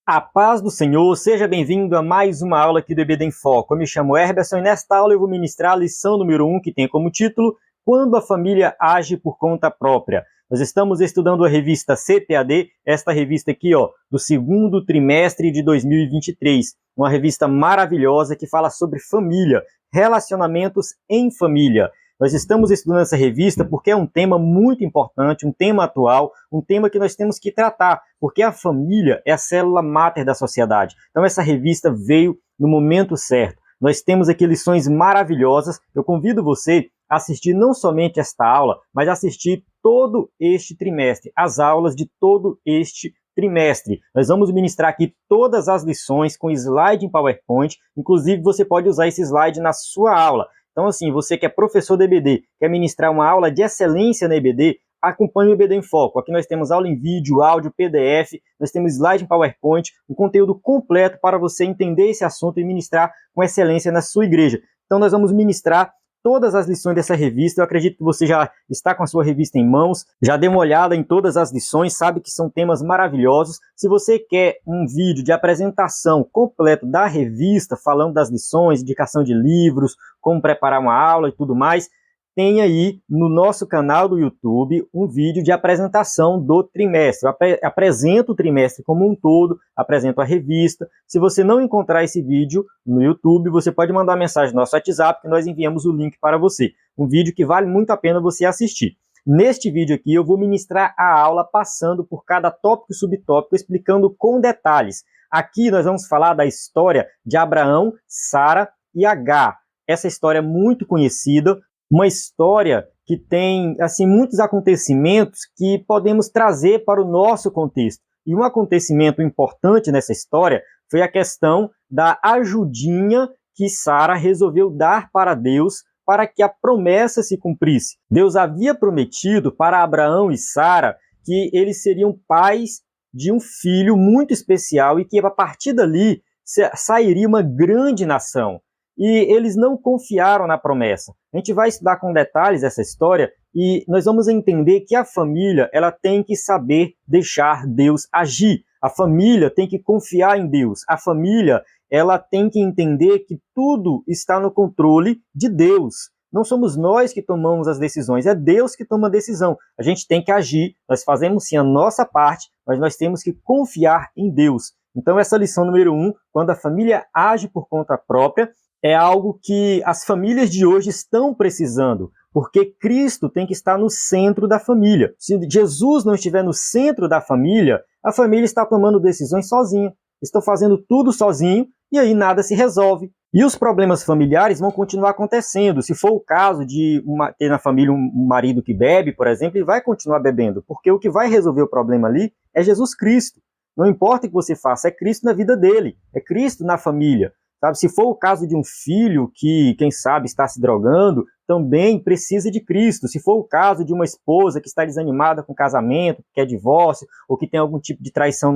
A paz do Senhor, seja bem-vindo a mais uma aula aqui do EBD em Foco. Eu me chamo Herberson e nesta aula eu vou ministrar a lição número 1, que tem como título Quando a família age por conta própria. Nós estamos estudando a revista CPAD, esta revista aqui, do segundo trimestre de 2023. Uma revista maravilhosa que fala sobre família, relacionamentos em família. Nós estamos estudando essa revista porque é um tema muito importante, um tema atual, um tema que nós temos que tratar, porque a família é a célula máter da sociedade. Então essa revista veio no momento certo. Nós temos aqui lições maravilhosas. Eu convido você a assistir não somente esta aula, mas a assistir todo este trimestre, as aulas de todo este trimestre. Nós vamos ministrar aqui todas as lições com slide em PowerPoint. Inclusive, você pode usar esse slide na sua aula. Então, assim, você que é professor do EBD, quer ministrar uma aula de excelência na EBD, acompanhe o EBD em Foco. Aqui nós temos aula em vídeo, áudio, PDF, nós temos slide em PowerPoint, um conteúdo completo para você entender esse assunto e ministrar com excelência na sua igreja. Então, nós vamos ministrar todas as lições dessa revista. Eu acredito que você já está com a sua revista em mãos, já deu uma olhada em todas as lições, sabe que são temas maravilhosos. Se você quer um vídeo de apresentação completo da revista, falando das lições, indicação de livros, como preparar uma aula e tudo mais, tem aí no nosso canal do YouTube um vídeo de apresentação do trimestre. Eu apresento o trimestre como um todo, apresento a revista. Se você não encontrar esse vídeo no YouTube, você pode mandar mensagem no nosso WhatsApp que nós enviamos o link para você. Um vídeo que vale muito a pena você assistir. Neste vídeo aqui eu vou ministrar a aula passando por cada tópico e subtópico, explicando com detalhes. Aqui nós vamos falar da história de Abraão, Sara e Agar. Essa história é muito conhecida, uma história que tem assim, muitos acontecimentos que podemos trazer para o nosso contexto. E um acontecimento importante nessa história foi a questão da ajudinha que Sara resolveu dar para Deus para que a promessa se cumprisse. Deus havia prometido para Abraão e Sara que eles seriam pais de um filho muito especial e que a partir dali sairia uma grande nação. E eles não confiaram na promessa. A gente vai estudar com detalhes essa história e nós vamos entender que a família ela tem que saber deixar Deus agir. A família tem que confiar em Deus. A família ela tem que entender que tudo está no controle de Deus. Não somos nós que tomamos as decisões, é Deus que toma a decisão. A gente tem que agir, nós fazemos sim a nossa parte, mas nós temos que confiar em Deus. Então essa lição número 1, quando a família age por conta própria, é algo que as famílias de hoje estão precisando, porque Cristo tem que estar no centro da família. Se Jesus não estiver no centro da família, a família está tomando decisões sozinha, estão fazendo tudo sozinho e aí nada se resolve. E os problemas familiares vão continuar acontecendo. Se for o caso de ter na família um marido que bebe, por exemplo, ele vai continuar bebendo, porque o que vai resolver o problema ali é Jesus Cristo. Não importa o que você faça, é Cristo na vida dele, é Cristo na família. Sabe, se for o caso de um filho que, quem sabe, está se drogando, também precisa de Cristo. Se for o caso de uma esposa que está desanimada com o casamento, que quer divórcio, ou que tem algum tipo de traição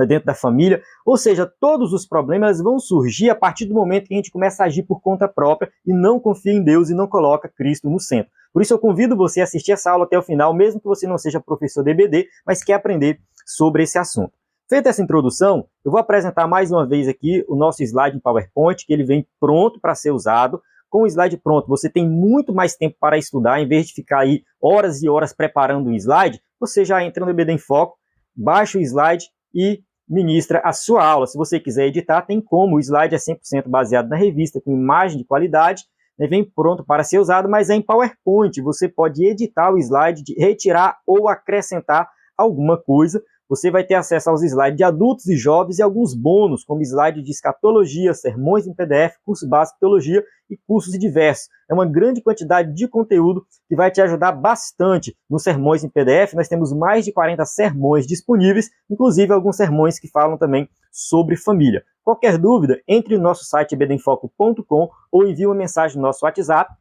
dentro da família, ou seja, todos os problemas vão surgir a partir do momento que a gente começa a agir por conta própria e não confia em Deus e não coloca Cristo no centro. Por isso eu convido você a assistir essa aula até o final, mesmo que você não seja professor de EBD, mas quer aprender sobre esse assunto. Feita essa introdução, eu vou apresentar mais uma vez aqui o nosso slide em PowerPoint, que ele vem pronto para ser usado. Com o slide pronto, você tem muito mais tempo para estudar, em vez de ficar aí horas e horas preparando um slide, você já entra no EBD em Foco, baixa o slide e ministra a sua aula. Se você quiser editar, tem como, o slide é 100% baseado na revista, com imagem de qualidade, né, vem pronto para ser usado, mas é em PowerPoint, você pode editar o slide, retirar ou acrescentar alguma coisa. Você vai ter acesso aos slides de adultos e jovens e alguns bônus, como slide de escatologia, sermões em PDF, curso básico de teologia e cursos diversos. É uma grande quantidade de conteúdo que vai te ajudar bastante nos sermões em PDF. Nós temos mais de 40 sermões disponíveis, inclusive alguns sermões que falam também sobre família. Qualquer dúvida, entre no nosso site ebdenfoco.com ou envie uma mensagem no nosso WhatsApp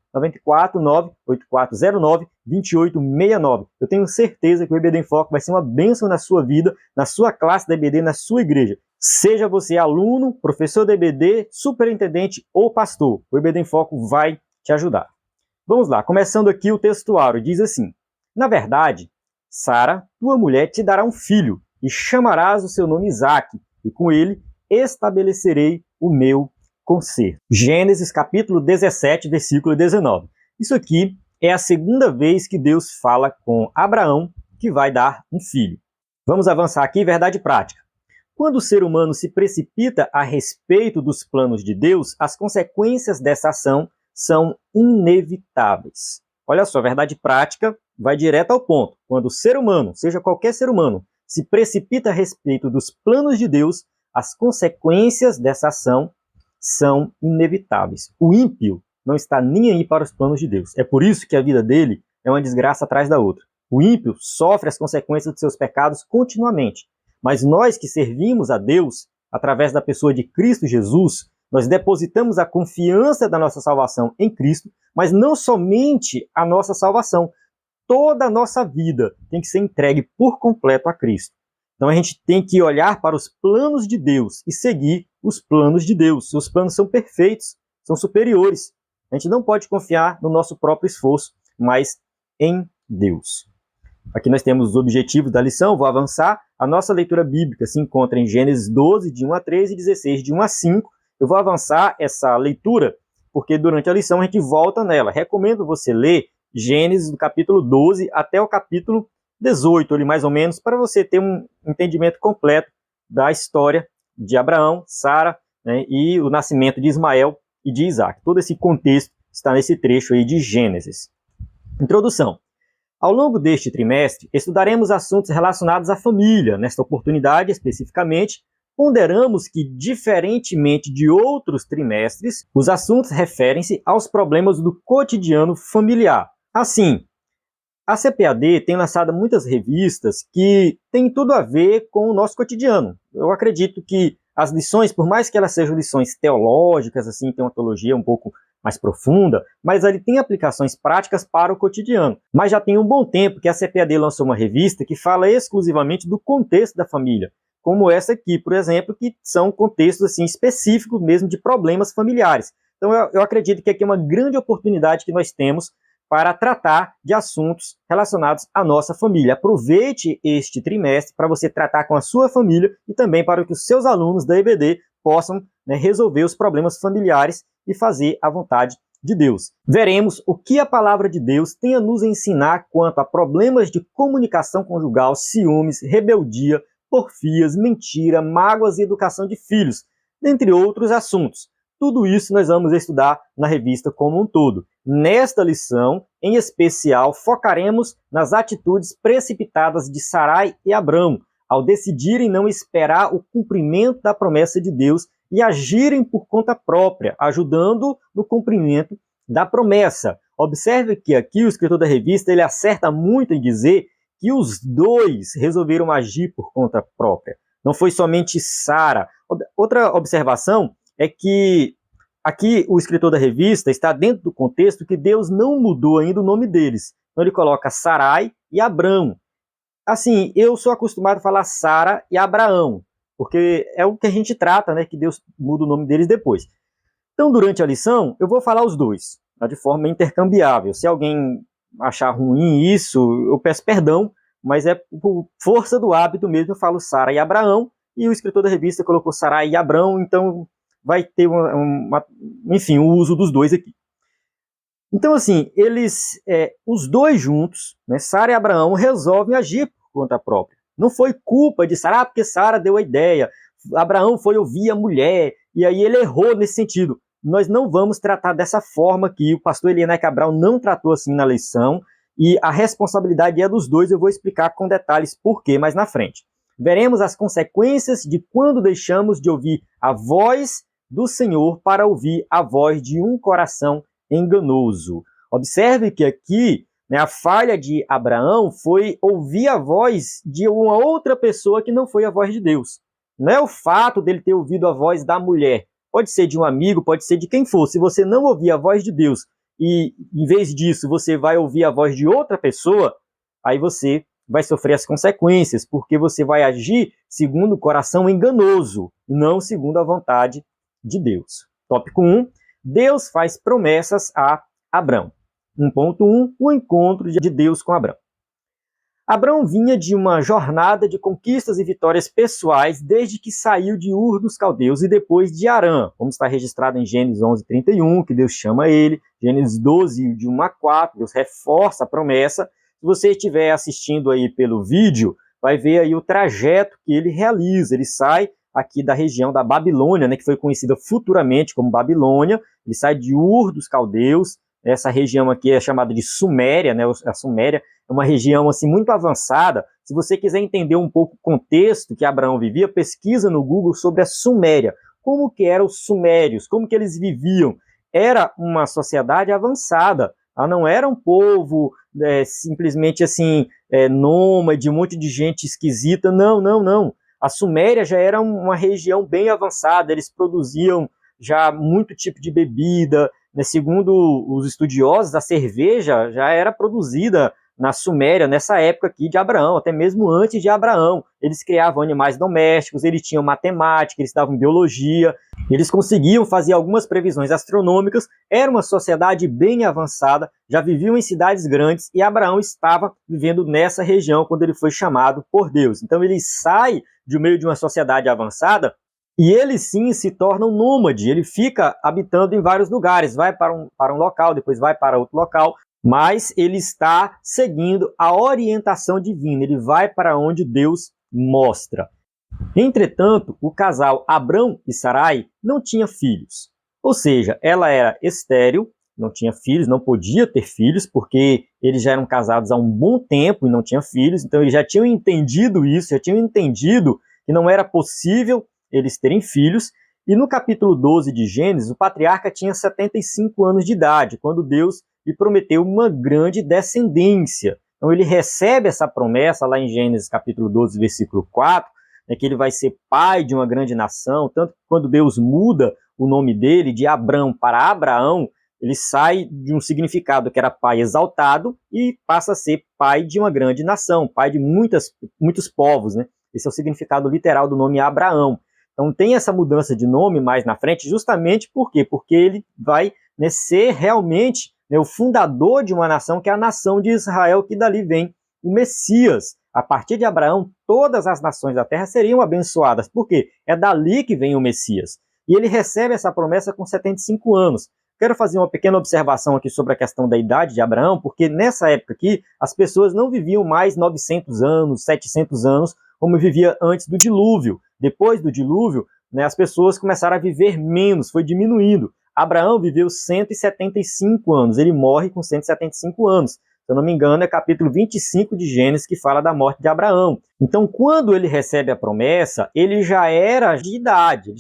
949-8409-2869. Eu tenho certeza que o EBD em Foco vai ser uma bênção na sua vida, na sua classe da EBD, na sua igreja. Seja você aluno, professor da EBD, superintendente ou pastor, o EBD em Foco vai te ajudar. Vamos lá, começando aqui o textuário, diz assim: na verdade, Sara, tua mulher, te dará um filho, e chamarás o seu nome Isaque, e com ele estabelecerei o meu conserto. Gênesis capítulo 17, versículo 19. Isso aqui é a segunda vez que Deus fala com Abraão que vai dar um filho. Vamos avançar aqui, verdade prática. Quando o ser humano se precipita a respeito dos planos de Deus, as consequências dessa ação são inevitáveis. Olha só, verdade prática vai direto ao ponto. Quando o ser humano, seja qualquer ser humano, se precipita a respeito dos planos de Deus, as consequências dessa ação são inevitáveis. O ímpio não está nem aí para os planos de Deus. É por isso que a vida dele é uma desgraça atrás da outra. O ímpio sofre as consequências de seus pecados continuamente. Mas nós que servimos a Deus, através da pessoa de Cristo Jesus, nós depositamos a confiança da nossa salvação em Cristo, mas não somente a nossa salvação. Toda a nossa vida tem que ser entregue por completo a Cristo. Então a gente tem que olhar para os planos de Deus e seguir os planos de Deus. Seus planos são perfeitos, são superiores. A gente não pode confiar no nosso próprio esforço, mas em Deus. Aqui nós temos os objetivos da lição, vou avançar. A nossa leitura bíblica se encontra em Gênesis 12, de 1 a 13 e 16, de 1 a 5. Eu vou avançar essa leitura, porque durante a lição a gente volta nela. Recomendo você ler Gênesis do capítulo 12 até o capítulo 18, ali mais ou menos, para você ter um entendimento completo da história de Abraão, Sara, né, e o nascimento de Ismael e de Isaac. Todo esse contexto está nesse trecho aí de Gênesis. Introdução. Ao longo deste trimestre, estudaremos assuntos relacionados à família. Nesta oportunidade, especificamente, ponderamos que, diferentemente de outros trimestres, os assuntos referem-se aos problemas do cotidiano familiar. Assim, a CPAD tem lançado muitas revistas que têm tudo a ver com o nosso cotidiano. Eu acredito que as lições, por mais que elas sejam lições teológicas, assim, tem uma teologia um pouco mais profunda, mas ele tem aplicações práticas para o cotidiano. Mas já tem um bom tempo que a CPAD lançou uma revista que fala exclusivamente do contexto da família, como essa aqui, por exemplo, que são contextos assim, específicos mesmo de problemas familiares. Então eu acredito que aqui é uma grande oportunidade que nós temos para tratar de assuntos relacionados à nossa família. Aproveite este trimestre para você tratar com a sua família e também para que os seus alunos da EBD possam, né, resolver os problemas familiares e fazer a vontade de Deus. Veremos o que a palavra de Deus tem a nos ensinar quanto a problemas de comunicação conjugal, ciúmes, rebeldia, porfias, mentira, mágoas e educação de filhos, dentre outros assuntos. Tudo isso nós vamos estudar na revista como um todo. Nesta lição, em especial, focaremos nas atitudes precipitadas de Sarai e Abrão, ao decidirem não esperar o cumprimento da promessa de Deus e agirem por conta própria, ajudando no cumprimento da promessa. Observe que aqui o escritor da revista ele acerta muito em dizer que os dois resolveram agir por conta própria. Não foi somente Sara. Outra observação é que aqui o escritor da revista está dentro do contexto que Deus não mudou ainda o nome deles. Então ele coloca Sarai e Abrão. Assim, eu sou acostumado a falar Sara e Abraão, porque é o que a gente trata, né? Que Deus muda o nome deles depois. Então, durante a lição, eu vou falar os dois, tá, de forma intercambiável. Se alguém achar ruim isso, eu peço perdão, mas é por força do hábito mesmo, eu falo Sara e Abraão, e o escritor da revista colocou Sarai e Abrão, então vai ter enfim, o uso dos dois aqui. Então, assim, os dois juntos, né, Sara e Abraão, resolvem agir por conta própria. Não foi culpa de Sara, porque Sara deu a ideia, Abraão foi ouvir a mulher, e aí ele errou nesse sentido. Nós não vamos tratar dessa forma aqui, o pastor Elianai Cabral não tratou assim na lição, e a responsabilidade é dos dois, eu vou explicar com detalhes por quê mais na frente. Veremos as consequências de quando deixamos de ouvir a voz do Senhor para ouvir a voz de um coração enganoso. Observe que aqui, né, a falha de Abraão foi ouvir a voz de uma outra pessoa que não foi a voz de Deus. Não é o fato dele ter ouvido a voz da mulher. Pode ser de um amigo, pode ser de quem for. Se você não ouvir a voz de Deus e, em vez disso, você vai ouvir a voz de outra pessoa, aí você vai sofrer as consequências, porque você vai agir segundo o coração enganoso, não segundo a vontade de Deus. Tópico 1. Deus faz promessas a Abrão. 1.1. O encontro de Deus com Abrão. Abraão vinha de uma jornada de conquistas e vitórias pessoais desde que saiu de Ur dos Caldeus e depois de Harã, como está registrado em Gênesis 11:31, que Deus chama ele, Gênesis 12, de 1 a 4, Deus reforça a promessa. Se você estiver assistindo aí pelo vídeo, vai ver aí o trajeto que ele realiza. Ele sai aqui da região da Babilônia, né, que foi conhecida futuramente como Babilônia, ele sai de Ur dos Caldeus. Essa região aqui é chamada de Suméria, né? A Suméria é uma região assim muito avançada. Se você quiser entender um pouco o contexto que Abraão vivia, pesquisa no Google sobre a Suméria. Como que eram os sumérios? Como que eles viviam? Era uma sociedade avançada. Não era um povo simplesmente assim nômade, um monte de gente esquisita. Não, não, não. A Suméria já era uma região bem avançada. Eles produziam já muito tipo de bebida. Segundo os estudiosos, a cerveja já era produzida na Suméria, nessa época aqui de Abraão, até mesmo antes de Abraão. Eles criavam animais domésticos, eles tinham matemática, eles estudavam biologia, eles conseguiam fazer algumas previsões astronômicas. Era uma sociedade bem avançada, já viviam em cidades grandes, e Abraão estava vivendo nessa região quando ele foi chamado por Deus. Então ele sai do meio de uma sociedade avançada, e ele sim se torna um nômade, ele fica habitando em vários lugares, vai para um local, depois vai para outro local, mas ele está seguindo a orientação divina, ele vai para onde Deus mostra. Entretanto, o casal Abrão e Sarai não tinha filhos, ou seja, ela era estéril, não tinha filhos, não podia ter filhos, porque eles já eram casados há um bom tempo e não tinham filhos, então eles já tinham entendido isso, já tinham entendido que não era possível eles terem filhos. E no capítulo 12 de Gênesis, o patriarca tinha 75 anos de idade, quando Deus lhe prometeu uma grande descendência. Então ele recebe essa promessa lá em Gênesis capítulo 12, versículo 4, que ele vai ser pai de uma grande nação. Tanto que quando Deus muda o nome dele de Abrão para Abraão, ele sai de um significado que era pai exaltado e passa a ser pai de uma grande nação, pai de muitos povos, né? Esse é o significado literal do nome Abraão. Então tem essa mudança de nome mais na frente, justamente por quê? Porque ele vai ser realmente o fundador de uma nação, que é a nação de Israel, que dali vem o Messias. A partir de Abraão, todas as nações da terra seriam abençoadas. Por quê? É dali que vem o Messias. E ele recebe essa promessa com 75 anos. Quero fazer uma pequena observação aqui sobre a questão da idade de Abraão, porque nessa época aqui, as pessoas não viviam mais 900 anos, 700 anos, como vivia antes do dilúvio. Depois do dilúvio, as pessoas começaram a viver menos, foi diminuindo. Abraão viveu 175 anos, ele morre com 175 anos. Se eu não me engano, é capítulo 25 de Gênesis que fala da morte de Abraão. Então, quando ele recebe a promessa, ele já era de idade,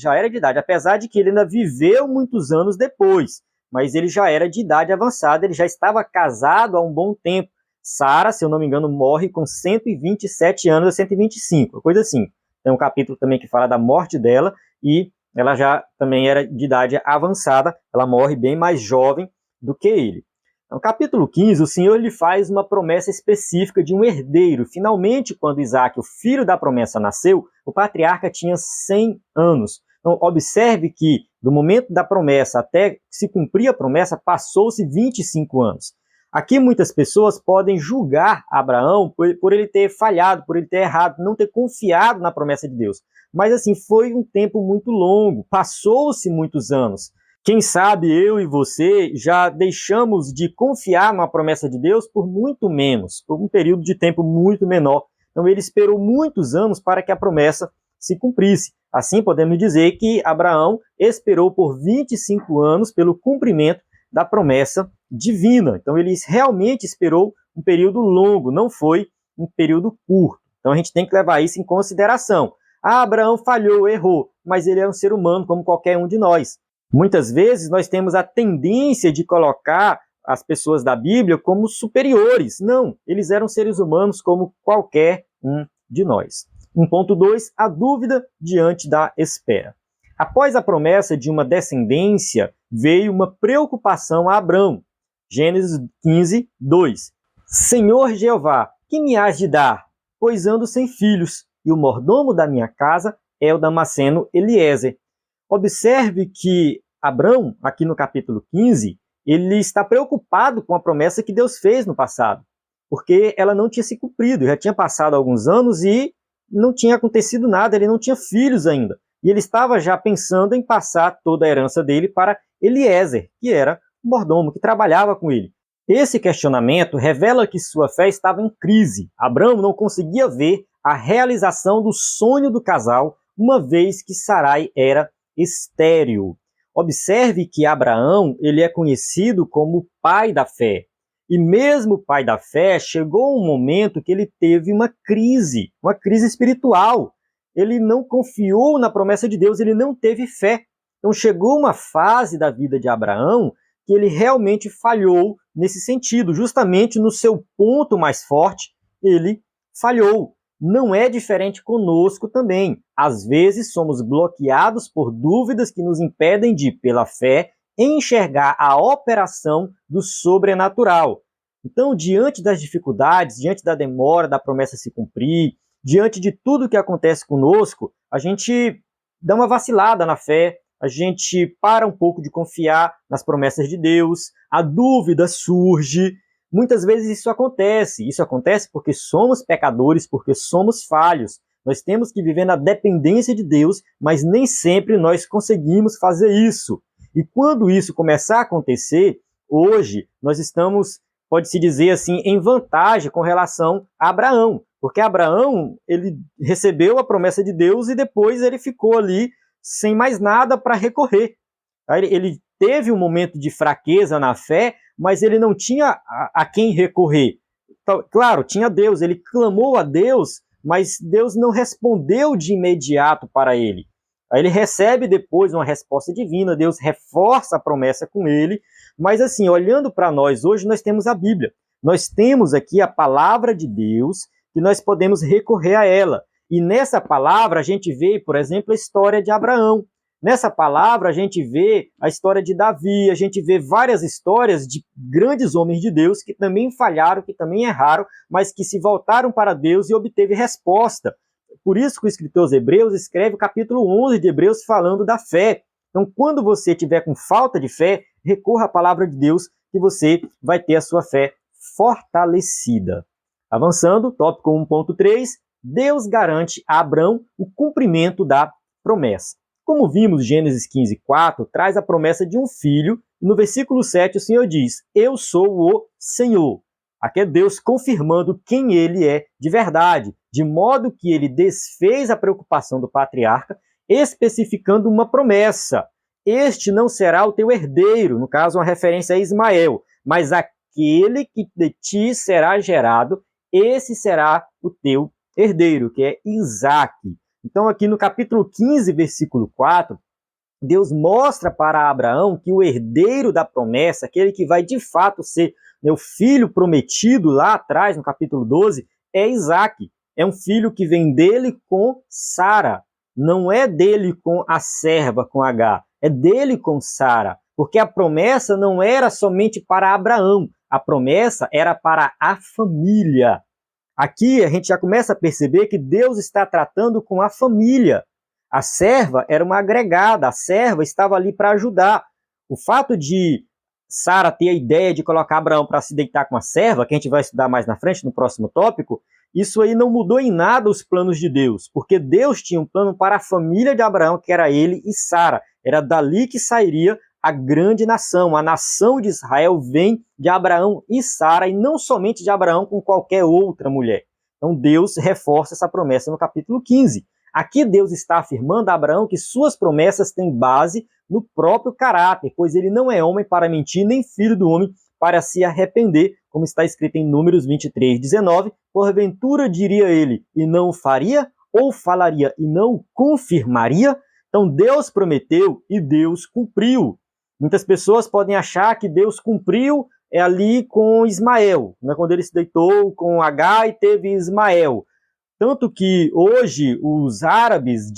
apesar de que ele ainda viveu muitos anos depois, mas ele já era de idade avançada, ele já estava casado há um bom tempo. Sara, se eu não me engano, morre com 127 anos ou 125, coisa assim. Tem um capítulo também que fala da morte dela, e ela já também era de idade avançada, ela morre bem mais jovem do que ele. No capítulo 15, o Senhor lhe faz uma promessa específica de um herdeiro. Finalmente, quando Isaac, o filho da promessa, nasceu, o patriarca tinha 100 anos. Então, observe que do momento da promessa até se cumprir a promessa, passou-se 25 anos. Aqui muitas pessoas podem julgar Abraão por ele ter falhado, por ele ter errado, não ter confiado na promessa de Deus. Mas assim, foi um tempo muito longo, passou-se muitos anos. Quem sabe eu e você já deixamos de confiar na promessa de Deus por muito menos, por um período de tempo muito menor. Então ele esperou muitos anos para que a promessa se cumprisse. Assim podemos dizer que Abraão esperou por 25 anos pelo cumprimento da promessa divina. Então ele realmente esperou um período longo, não foi um período curto. Então a gente tem que levar isso em consideração. Abraão falhou, errou, mas ele é um ser humano como qualquer um de nós. Muitas vezes nós temos a tendência de colocar as pessoas da Bíblia como superiores. Não, eles eram seres humanos como qualquer um de nós. 1.2, a dúvida diante da espera. Após a promessa de uma descendência, veio uma preocupação a Abrão. Gênesis 15, 2. Senhor Jeová, que me hás de dar? Pois ando sem filhos, e o mordomo da minha casa é o Damasceno Eliezer. Observe que Abrão, aqui no capítulo 15, ele está preocupado com a promessa que Deus fez no passado. porque ela não tinha se cumprido, já tinha passado alguns anos e não tinha acontecido nada, ele não tinha filhos ainda. E ele estava já pensando em passar toda a herança dele para Eliezer, que era o mordomo, que trabalhava com ele. Esse questionamento revela que sua fé estava em crise. Abraão não conseguia ver a realização do sonho do casal, uma vez que Sarai era estéril. Observe que Abraão ele é conhecido como o pai da fé. E mesmo o pai da fé, chegou um momento que ele teve uma crise espiritual. Ele não confiou na promessa de Deus, ele não teve fé. Então chegou uma fase da vida de Abraão que ele realmente falhou nesse sentido. Justamente no seu ponto mais forte, ele falhou. Não é diferente conosco também. Às vezes somos bloqueados por dúvidas que nos impedem de, pela fé, enxergar a operação do sobrenatural. Então, diante das dificuldades, diante da demora da promessa se cumprir, diante de tudo que acontece conosco, a gente dá uma vacilada na fé, a gente para um pouco de confiar nas promessas de Deus, a dúvida surge. Muitas vezes isso acontece porque somos pecadores, porque somos falhos. Nós temos que viver na dependência de Deus, mas nem sempre nós conseguimos fazer isso. E quando isso começar a acontecer, hoje nós estamos, pode-se dizer assim, em vantagem com relação a Abraão. Porque Abraão, ele recebeu a promessa de Deus e depois ele ficou ali sem mais nada para recorrer. Ele teve um momento de fraqueza na fé, mas ele não tinha a quem recorrer. Claro, tinha Deus, ele clamou a Deus, mas Deus não respondeu de imediato para ele. Aí ele recebe depois uma resposta divina, Deus reforça a promessa com ele, mas assim, olhando para nós hoje, nós temos a Bíblia. Nós temos aqui a palavra de Deus, que nós podemos recorrer a ela. E nessa palavra a gente vê, por exemplo, a história de Abraão. Nessa palavra a gente vê a história de Davi, a gente vê várias histórias de grandes homens de Deus que também falharam, que também erraram, mas que se voltaram para Deus e obteve resposta. Por isso que o escritor aos Hebreus escreve o capítulo 11 de Hebreus falando da fé. Então, quando você tiver com falta de fé, recorra à palavra de Deus que você vai ter a sua fé fortalecida. Avançando, tópico 1.3, Deus garante a Abraão o cumprimento da promessa. Como vimos, Gênesis 15:4 traz a promessa de um filho, e no versículo 7 o Senhor diz, eu sou o Senhor. Aqui é Deus confirmando quem ele é de verdade, de modo que ele desfez a preocupação do patriarca, especificando uma promessa. Este não será o teu herdeiro, no caso uma referência a Ismael, mas aquele que de ti será gerado, esse será o teu herdeiro, que é Isaque. Então aqui no capítulo 15, versículo 4, Deus mostra para Abraão que o herdeiro da promessa, aquele que vai de fato ser o filho prometido lá atrás, no capítulo 12, é Isaque. É um filho que vem dele com Sara. Não é dele com a serva, com H. É dele com Sara. Porque a promessa não era somente para Abraão. A promessa era para a família. Aqui a gente já começa a perceber que Deus está tratando com a família. A serva era uma agregada, a serva estava ali para ajudar. O fato de Sara ter a ideia de colocar Abraão para se deitar com a serva, que a gente vai estudar mais na frente, no próximo tópico, isso aí não mudou em nada os planos de Deus, porque Deus tinha um plano para a família de Abraão, que era ele e Sara. Era dali que sairia a grande nação. A nação de Israel vem de Abraão e Sara, e não somente de Abraão com qualquer outra mulher. Então Deus reforça essa promessa no capítulo 15. Aqui Deus está afirmando a Abraão que suas promessas têm base no próprio caráter, pois ele não é homem para mentir, nem filho do homem para se arrepender, como está escrito em Números 23:19. Porventura diria ele, e não o faria? Ou falaria e não o confirmaria? Então Deus prometeu e Deus cumpriu. Muitas pessoas podem achar que Deus cumpriu ali com Ismael, né, quando ele se deitou com H e teve Ismael. Tanto que hoje os árabes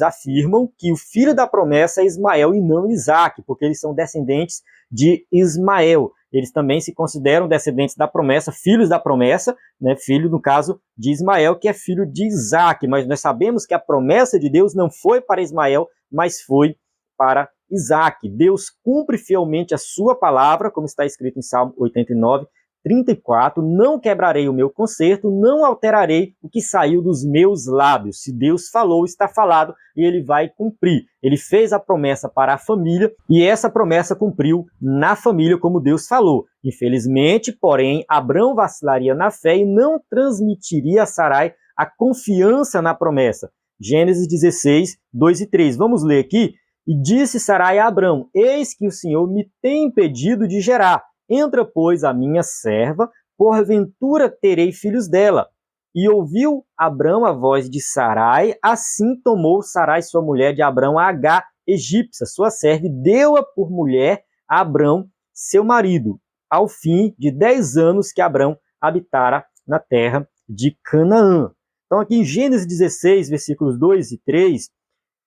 afirmam que o filho da promessa é Ismael e não Isaque, porque eles são descendentes de Ismael. Eles também se consideram descendentes da promessa, filhos da promessa, né, filho, no caso, de Ismael, que é filho de Isaque. Mas nós sabemos que a promessa de Deus não foi para Ismael, mas foi para Isaque. Deus cumpre fielmente a sua palavra, como está escrito em Salmo 89, 34, não quebrarei o meu concerto, não alterarei o que saiu dos meus lábios. Se Deus falou, está falado e ele vai cumprir. Ele fez a promessa para a família e essa promessa cumpriu na família como Deus falou. Infelizmente, porém, Abrão vacilaria na fé e não transmitiria a Sarai a confiança na promessa. Gênesis 16, 2 e 3. Vamos ler aqui. E disse Sarai a Abrão: eis que o Senhor me tem impedido de gerar. Entra, pois, a minha serva, porventura terei filhos dela. E ouviu Abrão a voz de Sarai, assim tomou Sarai, sua mulher, de Abrão a Agá, egípcia, sua serva, e deu-a por mulher a Abrão, seu marido, ao fim de 10 anos que Abrão habitara na terra de Canaã. Então, aqui em Gênesis 16, versículos 2 e 3,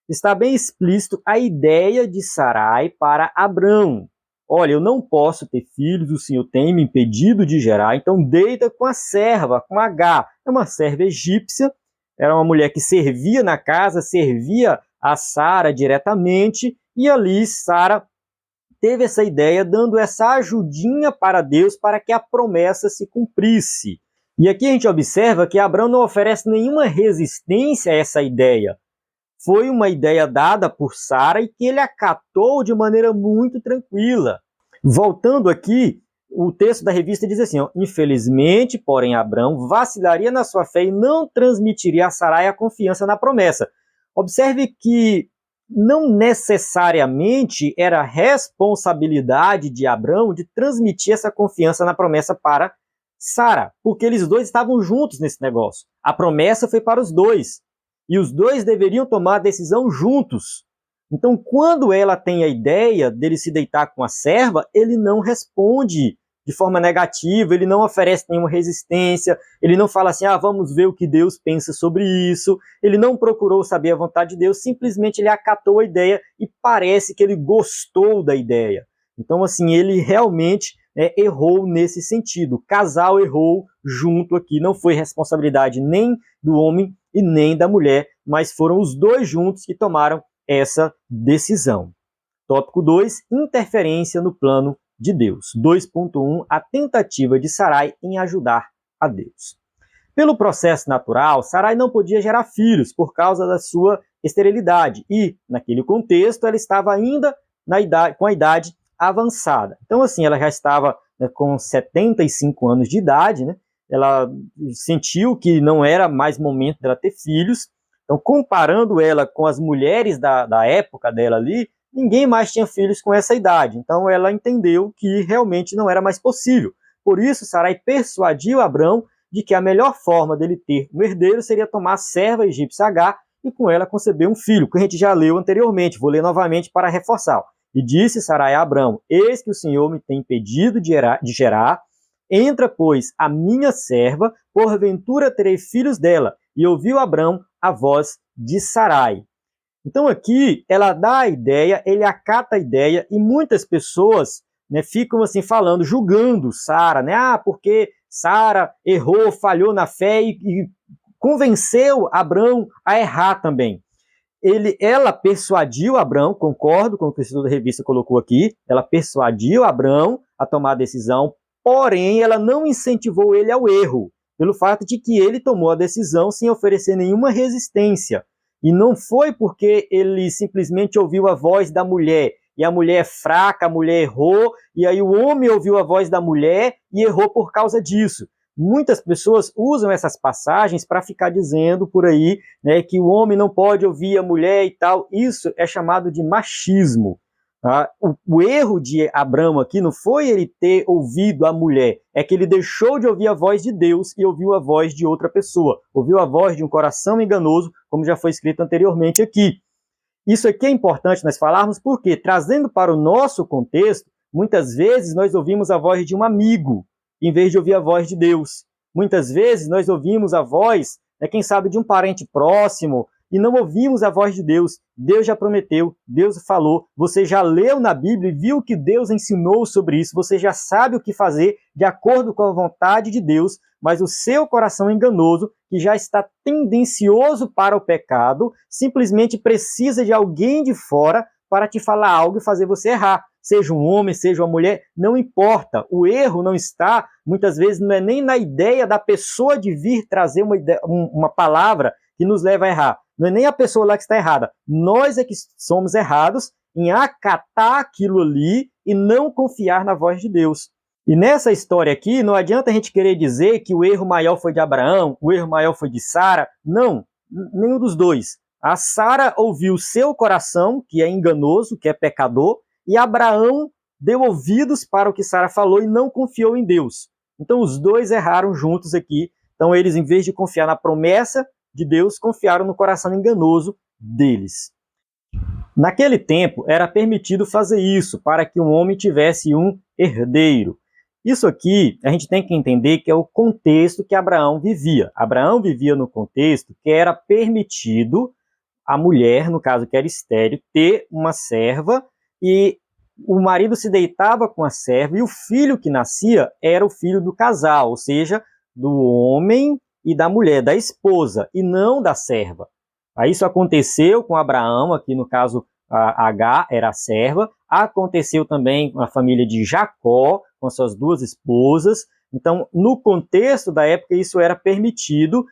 está bem explícito a ideia de Sarai para Abrão. Olha, eu não posso ter filhos, o Senhor tem me impedido de gerar, então deita com a serva, com Agá. É uma serva egípcia, era uma mulher que servia na casa, servia a Sara diretamente, e ali Sara teve essa ideia, dando essa ajudinha para Deus para que a promessa se cumprisse. E aqui a gente observa que Abrão não oferece nenhuma resistência a essa ideia. Foi uma ideia dada por Sara e que ele acatou de maneira muito tranquila. Voltando aqui, o texto da revista diz assim, ó, infelizmente, porém, Abrão vacilaria na sua fé e não transmitiria a Sarai a confiança na promessa. Observe que não necessariamente era responsabilidade de Abrão de transmitir essa confiança na promessa para Sara, porque eles dois estavam juntos nesse negócio. A promessa foi para os dois. E os dois deveriam tomar a decisão juntos. Então, quando ela tem a ideia dele se deitar com a serva, ele não responde de forma negativa, ele não oferece nenhuma resistência, ele não fala assim, vamos ver o que Deus pensa sobre isso, ele não procurou saber a vontade de Deus, simplesmente ele acatou a ideia e parece que ele gostou da ideia. Então, assim, ele realmente errou nesse sentido. O casal errou junto aqui, não foi responsabilidade nem do homem e nem da mulher, mas foram os dois juntos que tomaram essa decisão. Tópico 2, interferência no plano de Deus. 2.1, a tentativa de Sarai em ajudar a Deus. Pelo processo natural, Sarai não podia gerar filhos por causa da sua esterilidade e, naquele contexto, ela estava ainda com a idade avançada. Então, assim, ela já estava com 75 anos de idade, né? Ela sentiu que não era mais momento dela ter filhos. Então, comparando ela com as mulheres da época dela ali, ninguém mais tinha filhos com essa idade. Então, ela entendeu que realmente não era mais possível. Por isso, Sarai persuadiu Abrão de que a melhor forma dele ter um herdeiro seria tomar a serva egípcia Agá e com ela conceber um filho, que a gente já leu anteriormente. Vou ler novamente para reforçar. E disse Sarai a Abrão: eis que o Senhor me tem impedido de gerar. Entra, pois, a minha serva, porventura terei filhos dela. E ouviu Abrão a voz de Sarai. Então aqui ela dá a ideia, ele acata a ideia, e muitas pessoas, né, ficam assim falando, julgando Sara, né? Porque Sara errou, falhou na fé e convenceu Abrão a errar também. Ela persuadiu Abrão, concordo com o que o escritor da revista colocou aqui, ela persuadiu Abrão a tomar a decisão, porém ela não incentivou ele ao erro, pelo fato de que ele tomou a decisão sem oferecer nenhuma resistência. E não foi porque ele simplesmente ouviu a voz da mulher, e a mulher é fraca, a mulher errou, e aí o homem ouviu a voz da mulher e errou por causa disso. Muitas pessoas usam essas passagens para ficar dizendo por aí, né, que o homem não pode ouvir a mulher e tal. Isso é chamado de machismo. Tá? O erro de Abrão aqui não foi ele ter ouvido a mulher, é que ele deixou de ouvir a voz de Deus e ouviu a voz de outra pessoa. Ouviu a voz de um coração enganoso, como já foi escrito anteriormente aqui. Isso aqui é importante nós falarmos porque, trazendo para o nosso contexto, muitas vezes nós ouvimos a voz de um amigo, em vez de ouvir a voz de Deus. Muitas vezes nós ouvimos a voz, quem sabe, de um parente próximo, e não ouvimos a voz de Deus. Deus já prometeu, Deus falou, você já leu na Bíblia e viu que Deus ensinou sobre isso, você já sabe o que fazer de acordo com a vontade de Deus, mas o seu coração enganoso, que já está tendencioso para o pecado, simplesmente precisa de alguém de fora para te falar algo e fazer você errar. seja um homem, seja uma mulher, não importa. O erro não está, muitas vezes, não é nem na ideia da pessoa de vir trazer uma palavra que nos leva a errar. Não é nem a pessoa lá que está errada. Nós é que somos errados em acatar aquilo ali e não confiar na voz de Deus. E nessa história aqui, não adianta a gente querer dizer que o erro maior foi de Abraão, o erro maior foi de Sara. Não, nenhum dos dois. A Sara ouviu o seu coração, que é enganoso, que é pecador, e Abraão deu ouvidos para o que Sara falou e não confiou em Deus. Então os dois erraram juntos aqui. Então eles, em vez de confiar na promessa de Deus, confiaram no coração enganoso deles. Naquele tempo, era permitido fazer isso para que um homem tivesse um herdeiro. Isso aqui, a gente tem que entender que é o contexto que Abraão vivia. Abraão vivia no contexto que era permitido a mulher, no caso que era estéril, ter uma serva e o marido se deitava com a serva e o filho que nascia era o filho do casal, ou seja, do homem e da mulher, da esposa, e não da serva. Aí isso aconteceu com Abraão, aqui no caso a Agar era a serva, aconteceu também com a família de Jacó, com suas duas esposas. Então, no contexto da época, isso era permitido.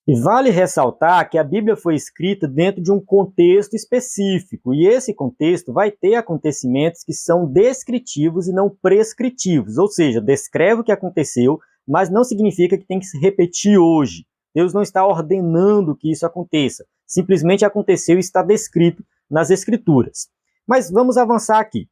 E vale ressaltar que a Bíblia foi escrita dentro de um contexto específico, e esse contexto vai ter acontecimentos que são descritivos e não prescritivos, ou seja, descreve o que aconteceu, mas não significa que tem que se repetir hoje. Deus não está ordenando que isso aconteça, simplesmente aconteceu e está descrito nas Escrituras. Mas vamos avançar aqui.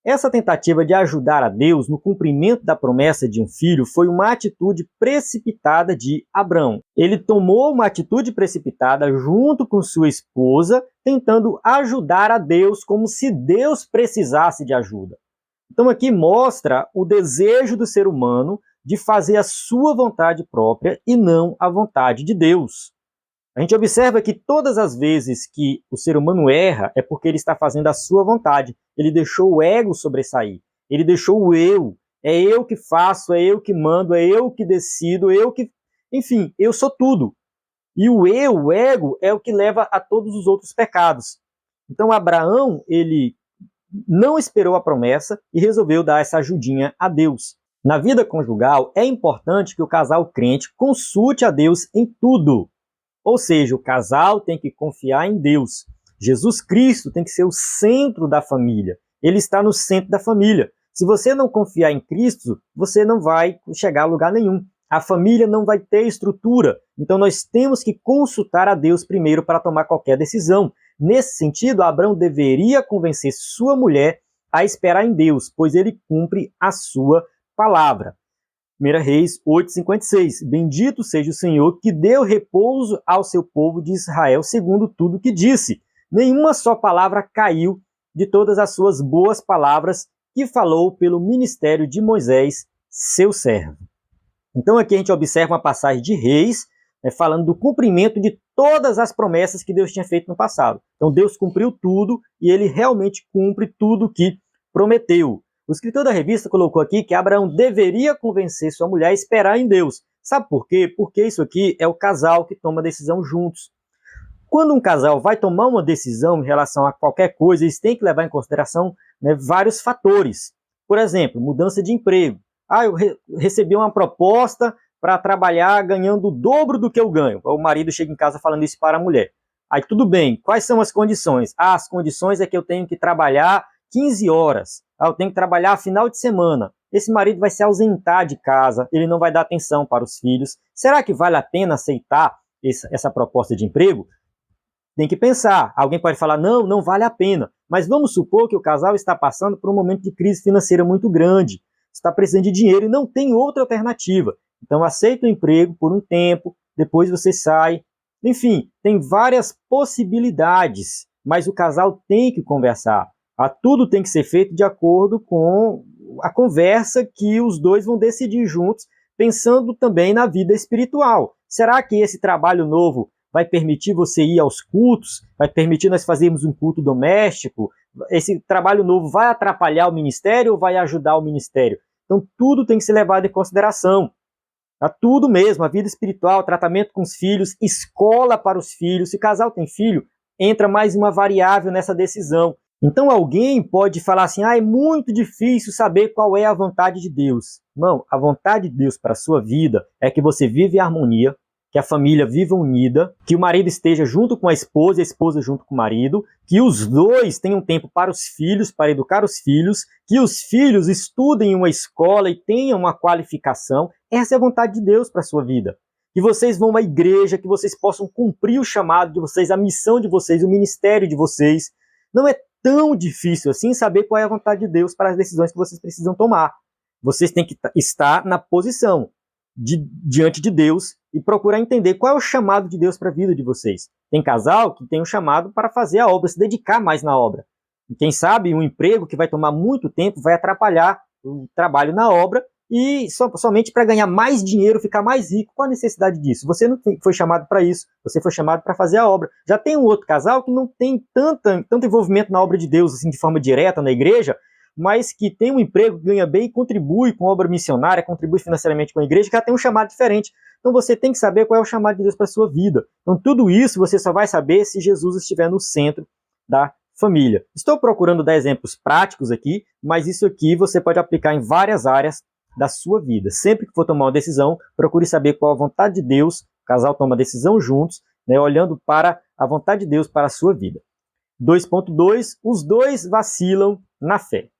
Essa tentativa de ajudar a Deus no cumprimento da promessa de um filho foi uma atitude precipitada de Abrão. Ele tomou uma atitude precipitada junto com sua esposa, tentando ajudar a Deus como se Deus precisasse de ajuda. Então aqui mostra o desejo do ser humano de fazer a sua vontade própria e não a vontade de Deus. A gente observa que todas as vezes que o ser humano erra é porque ele está fazendo a sua vontade. Ele deixou o ego sobressair. Ele deixou o eu. É eu que faço, é eu que mando, é eu que decido, eu que... Enfim, eu sou tudo. E o eu, o ego, é o que leva a todos os outros pecados. Então Abraão, ele não esperou a promessa e resolveu dar essa ajudinha a Deus. Na vida conjugal, é importante que o casal crente consulte a Deus em tudo. Ou seja, o casal tem que confiar em Deus. Jesus Cristo tem que ser o centro da família. Ele está no centro da família. Se você não confiar em Cristo, você não vai chegar a lugar nenhum. A família não vai ter estrutura. Então nós temos que consultar a Deus primeiro para tomar qualquer decisão. Nesse sentido, Abraão deveria convencer sua mulher a esperar em Deus, pois ele cumpre a sua palavra. 1 Reis 8,56. Bendito seja o Senhor que deu repouso ao seu povo de Israel, segundo tudo que disse. Nenhuma só palavra caiu de todas as suas boas palavras que falou pelo ministério de Moisés, seu servo. Então aqui a gente observa uma passagem de Reis, falando do cumprimento de todas as promessas que Deus tinha feito no passado. Então Deus cumpriu tudo e ele realmente cumpre tudo que prometeu. O escritor da revista colocou aqui que Abraão deveria convencer sua mulher a esperar em Deus. Sabe por quê? Porque isso aqui é o casal que toma a decisão juntos. Quando um casal vai tomar uma decisão em relação a qualquer coisa, eles têm que levar em consideração, vários fatores. Por exemplo, mudança de emprego. Eu recebi uma proposta para trabalhar ganhando o dobro do que eu ganho. O marido chega em casa falando isso para a mulher. Aí tudo bem, quais são as condições? As condições é que eu tenho que trabalhar 15 horas. Eu tenho que trabalhar final de semana. Esse marido vai se ausentar de casa, ele não vai dar atenção para os filhos. Será que vale a pena aceitar essa proposta de emprego? Tem que pensar. Alguém pode falar, não vale a pena. Mas vamos supor que o casal está passando por um momento de crise financeira muito grande. Está precisando de dinheiro e não tem outra alternativa. Então aceita o emprego por um tempo, depois você sai. Enfim, tem várias possibilidades, mas o casal tem que conversar. Tudo tem que ser feito de acordo com a conversa que os dois vão decidir juntos, pensando também na vida espiritual. Será que esse trabalho novo vai permitir você ir aos cultos? Vai permitir nós fazermos um culto doméstico? Esse trabalho novo vai atrapalhar o ministério ou vai ajudar o ministério? Então tudo tem que ser levado em consideração. Tudo mesmo, a vida espiritual, tratamento com os filhos, escola para os filhos. Se o casal tem filho, entra mais uma variável nessa decisão. Então alguém pode falar assim, é muito difícil saber qual é a vontade de Deus. Não, a vontade de Deus para a sua vida é que você vive em harmonia, que a família viva unida, que o marido esteja junto com a esposa junto com o marido, que os dois tenham tempo para os filhos, para educar os filhos, que os filhos estudem em uma escola e tenham uma qualificação. Essa é a vontade de Deus para a sua vida. Que vocês vão à igreja, que vocês possam cumprir o chamado de vocês, a missão de vocês, o ministério de vocês. Não é tão difícil assim saber qual é a vontade de Deus para as decisões que vocês precisam tomar. Vocês têm que estar na posição diante de Deus e procurar entender qual é o chamado de Deus para a vida de vocês. Tem casal que tem um chamado para fazer a obra, se dedicar mais na obra. E quem sabe um emprego que vai tomar muito tempo vai atrapalhar o trabalho na obra e somente para ganhar mais dinheiro, ficar mais rico. Qual a necessidade disso? Você não foi chamado para isso, você foi chamado para fazer a obra. Já tem um outro casal que não tem tanto envolvimento na obra de Deus assim, de forma direta na igreja, mas que tem um emprego, ganha bem, contribui com a obra missionária, contribui financeiramente com a igreja, que já tem um chamado diferente. Então você tem que saber qual é o chamado de Deus para a sua vida. Então tudo isso você só vai saber se Jesus estiver no centro da família. Estou procurando dar exemplos práticos aqui, mas isso aqui você pode aplicar em várias áreas da sua vida. Sempre que for tomar uma decisão, procure saber qual a vontade de Deus, o casal toma a decisão juntos, olhando para a vontade de Deus para a sua vida. 2.2, os dois vacilam na fé.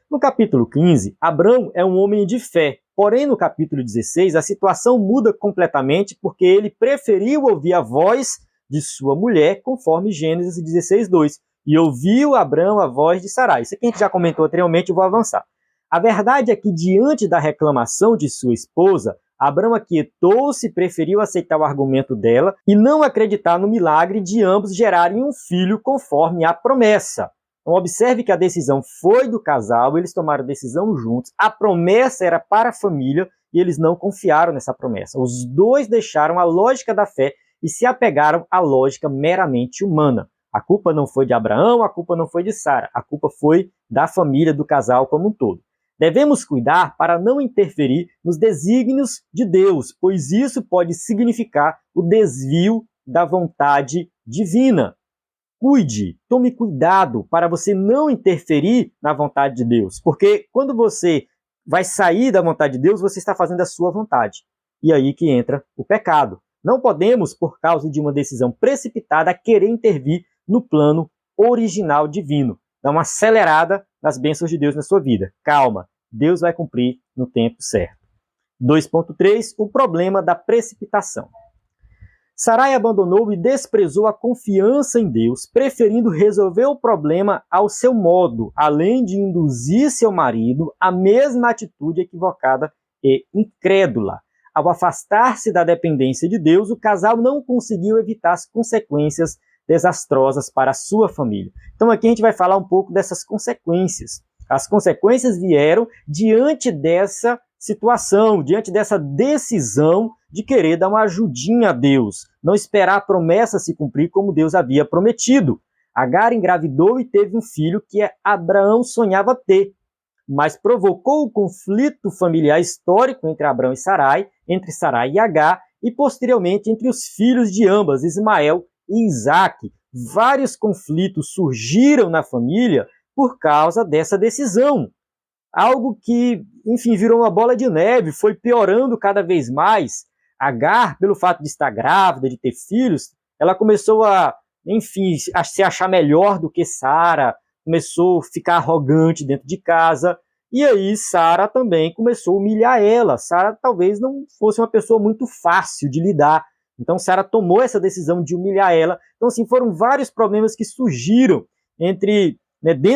No capítulo 15, Abrão é um homem de fé, porém no capítulo 16 a situação muda completamente porque ele preferiu ouvir a voz de sua mulher, conforme Gênesis 16:2, e ouviu Abrão a voz de Sarai. Isso aqui a gente já comentou anteriormente, eu vou avançar. A verdade é que, diante da reclamação de sua esposa, Abrão aquietou-se e preferiu aceitar o argumento dela e não acreditar no milagre de ambos gerarem um filho conforme a promessa. Então, observe que a decisão foi do casal, eles tomaram a decisão juntos, a promessa era para a família e eles não confiaram nessa promessa. Os dois deixaram a lógica da fé e se apegaram à lógica meramente humana. A culpa não foi de Abraão, a culpa não foi de Sara, a culpa foi da família, do casal como um todo. Devemos cuidar para não interferir nos desígnios de Deus, pois isso pode significar o desvio da vontade divina. Cuide, tome cuidado para você não interferir na vontade de Deus, porque quando você vai sair da vontade de Deus, você está fazendo a sua vontade. E aí que entra o pecado. Não podemos, por causa de uma decisão precipitada, querer intervir no plano original divino. Dá uma acelerada nas bênçãos de Deus na sua vida. Calma, Deus vai cumprir no tempo certo. 2.3, o problema da precipitação. Sarai abandonou e desprezou a confiança em Deus, preferindo resolver o problema ao seu modo, além de induzir seu marido à mesma atitude equivocada e incrédula. Ao afastar-se da dependência de Deus, o casal não conseguiu evitar as consequências desastrosas para a sua família. Então aqui a gente vai falar um pouco dessas consequências. As consequências vieram diante dessa situação, diante dessa decisão de querer dar uma ajudinha a Deus, não esperar a promessa se cumprir como Deus havia prometido. Agar engravidou e teve um filho que Abraão sonhava ter, mas provocou o conflito familiar histórico entre Abraão e Sarai, entre Sarai e Agar, e posteriormente entre os filhos de ambas, Ismael e Isaque. Vários conflitos surgiram na família por causa dessa decisão. Algo que, enfim, virou uma bola de neve, foi piorando cada vez mais. Agar, pelo fato de estar grávida, de ter filhos, ela começou a, enfim, a se achar melhor do que Sara, começou a ficar arrogante dentro de casa, e aí Sara também começou a humilhar ela. Sara talvez não fosse uma pessoa muito fácil de lidar, então Sara tomou essa decisão de humilhar ela. Então, assim, foram vários problemas que surgiram dentro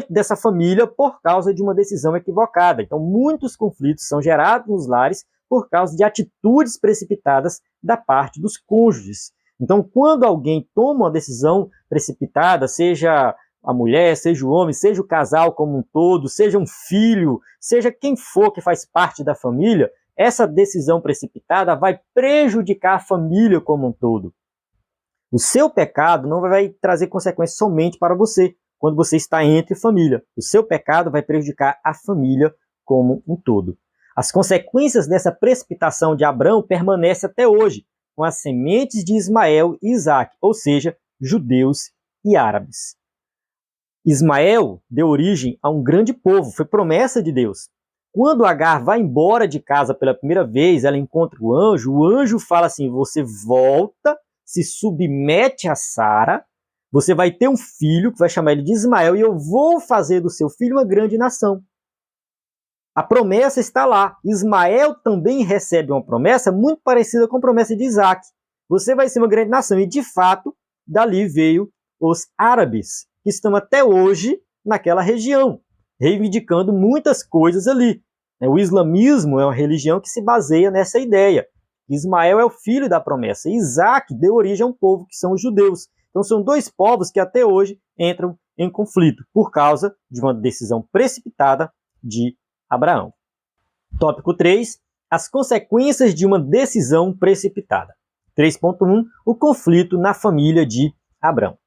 dessa família por causa de uma decisão equivocada. Então, muitos conflitos são gerados nos lares por causa de atitudes precipitadas da parte dos cônjuges. Então, quando alguém toma uma decisão precipitada, seja a mulher, seja o homem, seja o casal como um todo, seja um filho, seja quem for que faz parte da família, essa decisão precipitada vai prejudicar a família como um todo. O seu pecado não vai trazer consequências somente para você, quando você está entre família. O seu pecado vai prejudicar a família como um todo. As consequências dessa precipitação de Abrão permanecem até hoje, com as sementes de Ismael e Isaque, ou seja, judeus e árabes. Ismael deu origem a um grande povo, foi promessa de Deus. Quando Agar vai embora de casa pela primeira vez, ela encontra o anjo fala assim, você volta, se submete a Sara, você vai ter um filho, que vai chamar ele de Ismael, e eu vou fazer do seu filho uma grande nação. A promessa está lá. Ismael também recebe uma promessa muito parecida com a promessa de Isaac. Você vai ser uma grande nação. E, de fato, dali veio os árabes, que estão até hoje naquela região, reivindicando muitas coisas ali. O islamismo é uma religião que se baseia nessa ideia. Ismael é o filho da promessa. Isaac deu origem a um povo que são os judeus. Então são dois povos que até hoje entram em conflito por causa de uma decisão precipitada de Abraão. Tópico 3. As consequências de uma decisão precipitada. 3.1. O conflito na família de Abrão.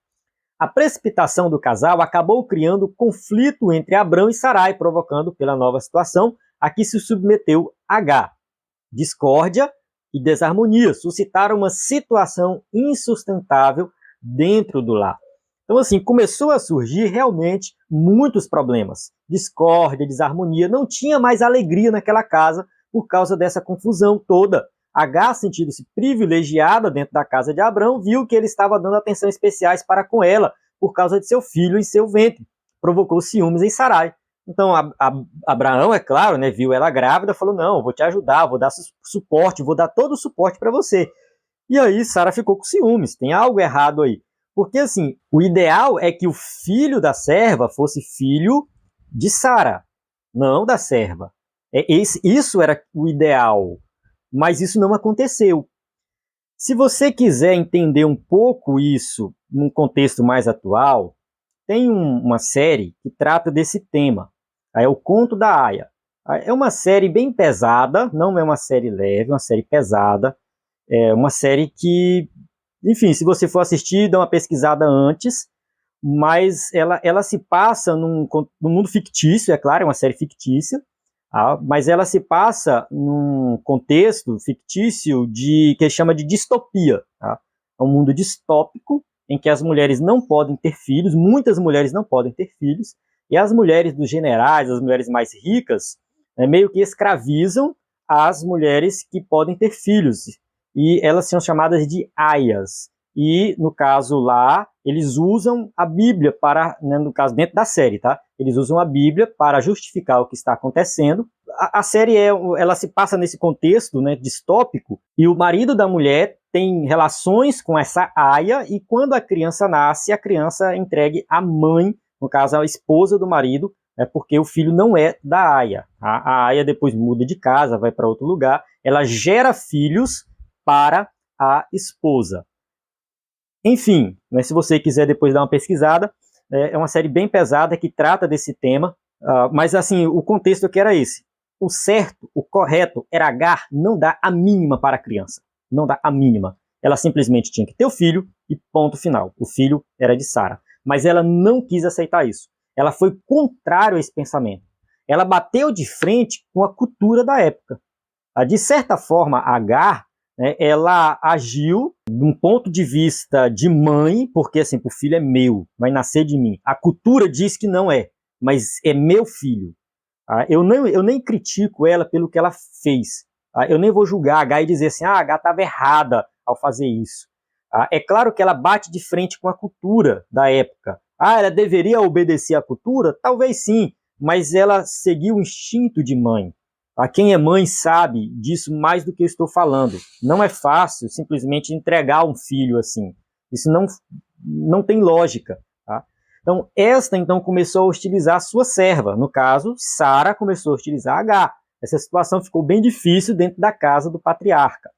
A precipitação do casal acabou criando conflito entre Abrão e Sarai, provocando pela nova situação a que se submeteu Agar. Discórdia e desarmonia suscitaram uma situação insustentável dentro do lar. Então, assim, começou a surgir realmente muitos problemas. Discórdia, desarmonia, não tinha mais alegria naquela casa por causa dessa confusão toda. Agar, sentindo-se privilegiada dentro da casa de Abrão, viu que ele estava dando atenção especiais para com ela por causa de seu filho em seu ventre. Provocou ciúmes em Sarai. Então, Abraão, é claro, né, viu ela grávida, falou, não, vou te ajudar, vou dar suporte, vou dar todo o suporte para você. E aí, Sara ficou com ciúmes, tem algo errado aí. Porque, assim, o ideal é que o filho da serva fosse filho de Sara, não da serva. Isso era o ideal, mas isso não aconteceu. Se você quiser entender um pouco isso num contexto mais atual, tem uma série que trata desse tema. É o Conto da Aia. É uma série bem pesada, não é uma série leve, é uma série pesada. É uma série que, enfim, se você for assistir, dá uma pesquisada antes, mas ela se passa num mundo fictício, é claro, é uma série fictícia, mas ela se passa num contexto fictício que chama de distopia. Tá? É um mundo distópico em que as mulheres não podem ter filhos, muitas mulheres não podem ter filhos, e as mulheres dos generais, as mulheres mais ricas, meio que escravizam as mulheres que podem ter filhos, e elas são chamadas de aias. E, no caso lá, eles usam a Bíblia para, né, no caso, dentro da série, tá? Eles usam a Bíblia para justificar o que está acontecendo. A série, ela se passa nesse contexto, né, distópico, e o marido da mulher tem relações com essa aia, e quando a criança nasce, a criança é entregue à mãe, no caso, a esposa do marido, porque o filho não é da aia. A aia depois muda de casa, vai para outro lugar, ela gera filhos para a esposa. Enfim, né, se você quiser depois dar uma pesquisada, é uma série bem pesada que trata desse tema, mas assim, o contexto aqui era esse. O certo, o correto, era Agar não dar a mínima para a criança. Não dar a mínima. Ela simplesmente tinha que ter o filho e ponto final. O filho era de Sara. Mas ela não quis aceitar isso. Ela foi contrário a esse pensamento. Ela bateu de frente com a cultura da época. De certa forma, Agar, né, ela agiu de um ponto de vista de mãe, porque assim, o filho é meu, vai nascer de mim. A cultura diz que não é, mas é meu filho. Eu nem critico ela pelo que ela fez. Eu nem vou julgar a Agar e dizer assim, a Agar estava errada ao fazer isso. É claro que ela bate de frente com a cultura da época. Ela deveria obedecer à cultura? Talvez sim, mas ela seguiu o instinto de mãe. Quem é mãe sabe disso mais do que eu estou falando. Não é fácil simplesmente entregar um filho assim. Isso não tem lógica. Tá? Então, esta começou a hostilizar a sua serva. No caso, Sara começou a hostilizar Agar. Essa situação ficou bem difícil dentro da casa do patriarca.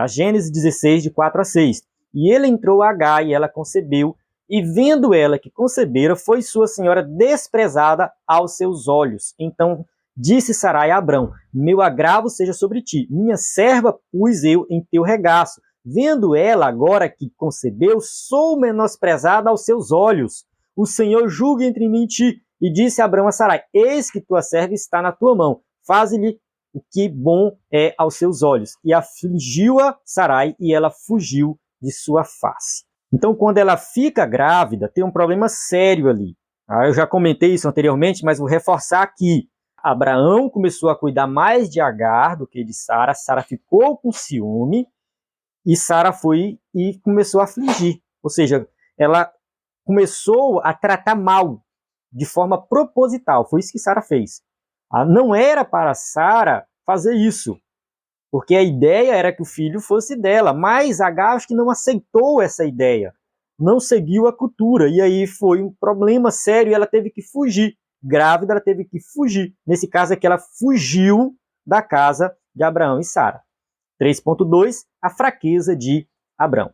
Gênesis 16, de 4 a 6. E ele entrou a Agar e ela concebeu, e vendo ela que concebera, foi sua senhora desprezada aos seus olhos. Então disse Sarai a Abrão, meu agravo seja sobre ti, minha serva pus eu em teu regaço. Vendo ela agora que concebeu, sou menosprezada aos seus olhos. O Senhor julgue entre mim e ti. E disse Abrão a Sarai, eis que tua serva está na tua mão, faze-lhe o que bom é aos seus olhos. E afligiu-a Sarai, e ela fugiu de sua face. Então, quando ela fica grávida, tem um problema sério ali. Eu já comentei isso anteriormente, mas vou reforçar aqui. Abraão começou a cuidar mais de Agar do que de Sara. Sara ficou com ciúme e Sara foi e começou a afligir. Ou seja, ela começou a tratar mal, de forma proposital. Foi isso que Sara fez. Não era para Sara fazer isso, porque a ideia era que o filho fosse dela, mas Agar acho que não aceitou essa ideia, não seguiu a cultura, e aí foi um problema sério e ela teve que fugir. Grávida, ela teve que fugir. Nesse caso aqui, ela fugiu da casa de Abraão e Sara. 3.2, a fraqueza de Abraão.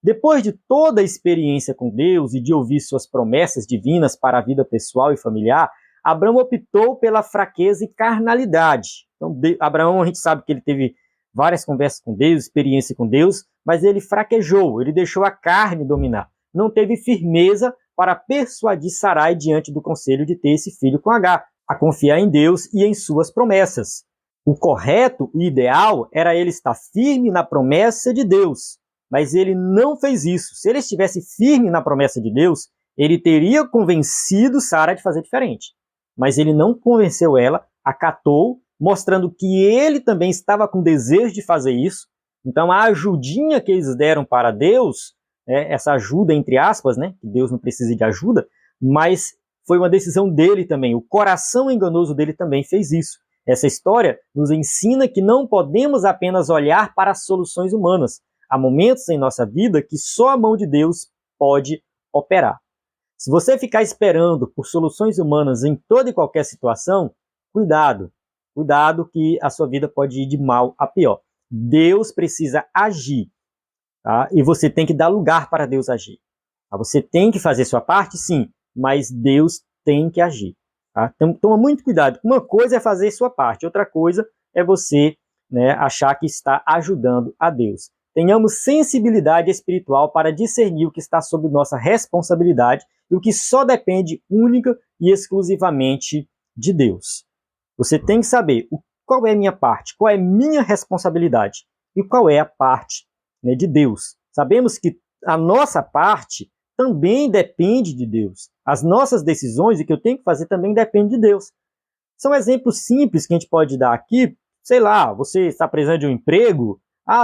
Depois de toda a experiência com Deus e de ouvir suas promessas divinas para a vida pessoal e familiar, Abraão optou pela fraqueza e carnalidade. Então, Abraão, a gente sabe que ele teve várias conversas com Deus, experiência com Deus, mas ele fraquejou, ele deixou a carne dominar. Não teve firmeza para persuadir Sarai diante do conselho de ter esse filho com Agar, a confiar em Deus e em suas promessas. O correto, o ideal, era ele estar firme na promessa de Deus, mas ele não fez isso. Se ele estivesse firme na promessa de Deus, ele teria convencido Sara de fazer diferente. Mas ele não convenceu ela, acatou, mostrando que ele também estava com desejo de fazer isso. Então a ajudinha que eles deram para Deus, essa ajuda entre aspas, né, que Deus não precisa de ajuda, mas foi uma decisão dele também. O coração enganoso dele também fez isso. Essa história nos ensina que não podemos apenas olhar para as soluções humanas. Há momentos em nossa vida que só a mão de Deus pode operar. Se você ficar esperando por soluções humanas em toda e qualquer situação, cuidado. Cuidado que a sua vida pode ir de mal a pior. Deus precisa agir, tá? E você tem que dar lugar para Deus agir. Tá? Você tem que fazer sua parte, sim, mas Deus tem que agir. Tá? Então, toma muito cuidado. Uma coisa é fazer sua parte, outra coisa é você, né, achar que está ajudando a Deus. Tenhamos sensibilidade espiritual para discernir o que está sob nossa responsabilidade e o que só depende única e exclusivamente de Deus. Você tem que saber qual é a minha parte, qual é a minha responsabilidade e qual é a parte, né, de Deus. Sabemos que a nossa parte também depende de Deus. As nossas decisões e o que eu tenho que fazer também depende de Deus. São exemplos simples que a gente pode dar aqui. Sei lá, você está precisando de um emprego.